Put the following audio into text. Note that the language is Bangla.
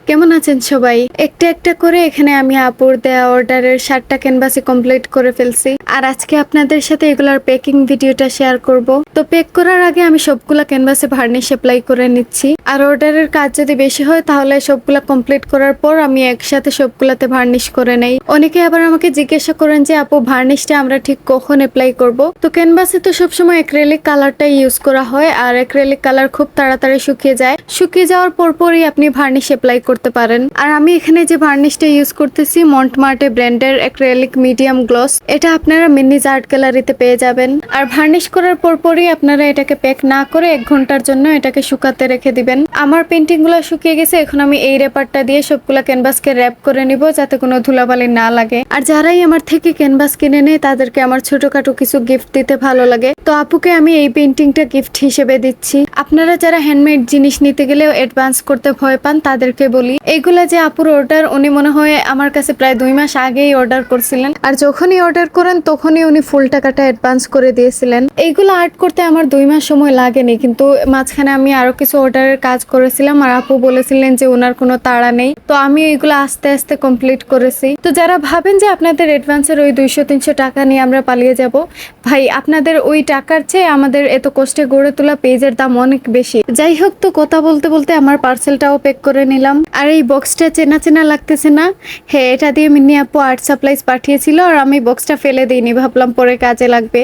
কেমন আছেন সবাই? একটা একটা করে এখানে আমি আপুর দেয়া অর্ডারের 7টা ক্যানভাসই কমপ্লিট করে ফেলছি। আর আজকে আপনাদের সাথে এগুলার প্যাকিং ভিডিওটা শেয়ার করব। তো প্যাক করার আগে আমি সবগুলা ক্যানভাসে ভার্নিশ অ্যাপ্লাই করে নিচ্ছি। আর অর্ডারের কাজ যদি বেশি হয় তাহলে সবগুলা কমপ্লিট করার পর আমি একসাথে সবগুলাতে ভার্নিশ করে নেই। অনেকে আবার আমাকে জিজ্ঞাসা করেন যে আপু ভার্নিশটা আমরা ঠিক কখন অ্যাপ্লাই করব? তো ক্যানভাসে তো সবসময় অ্যাক্রিলিক কালারটাই ইউজ করা হয়, আর অ্যাক্রিলিক কালার খুব তাড়াতাড়ি শুকিয়ে যায়। শুকিয়ে যাওয়ার পরপরই আপনি ভার্নিশ অ্যাপ্লাই করতে পারেন। আর আমি এখানে যে ভার্নিশটা ইউজ করতেছি মন্টমার্টে ব্র্যান্ডের অ্যাক্রিলিক মিডিয়াম গ্লস। এটা আপনারা মিনিজ আর্ট গ্যালারিতে পেয়ে যাবেন। আর ভার্নিশ করার পরপরই আপনারা এটাকে প্যাক না করে 1 ঘন্টার জন্য এটাকে শুকাতে রেখে দিবেন। আমার পেন্টিং গুলো শুকিয়ে গেছে, এখন আমি এই র্যাপারটা দিয়ে সবগুলা ক্যানভাসকে র্যাপ করে নিব যাতে কোনো ধুলাবালি না লাগে। আর যারাই আমার থেকে ক্যানভাস কিনে নেয় তাদেরকে আমার ছোটখাটো কিছু গিফট দিতে ভালো লাগে। তো আপুকে আমি এই পেন্টিংটা গিফট হিসেবে দিচ্ছি। আপনারা যারা হ্যান্ডমেড জিনিস নিতে গেলেও অ্যাডভান্স করতে ভয় পান তাদেরকে বলি, এইগুলা যে আপুর অর্ডার, উনি মনে হয় আমার কাছে প্রায় 2 মাস আগেই অর্ডার করছিলেন। আর যখনই অর্ডার করেন তখনই উনি ফুল টাকাটা অ্যাডভান্স করে দিয়েছিলেন। এইগুলো আর্ট করতে আমার 2 মাস সময় লাগেনি, কিন্তু মাঝখানে আমি আরো কিছু অর্ডারের কাজ করেছিলাম আর আপু বলেছিলেন যে ওনার কোনো তাড়া নেই, তো আমি এইগুলো আস্তে আস্তে কমপ্লিট করেছি। তো যারা ভাবেন যে আপনাদের অ্যাডভান্সের ওই 200-300 টাকা নিয়ে আমরা পালিয়ে যাব, ভাই আপনাদের ওই টাকার চেয়ে আমাদের এত কষ্টে গড়ে তোলা পেজের দাম অনেক বেশি। যাই হোক, তো কথা বলতে বলতে আমার পার্সেলটাও প্যাক করে নিলাম। আর এই বক্সটা চেনা চেনা লাগতেছে না? হ্যাঁ, এটা দিয়ে মিন্নি আপু আর্ট সাপ্লাইজ পাঠিয়েছিল আর আমি বক্সটা ফেলে দিইনি, ভাবলাম পরে কাজে লাগবে।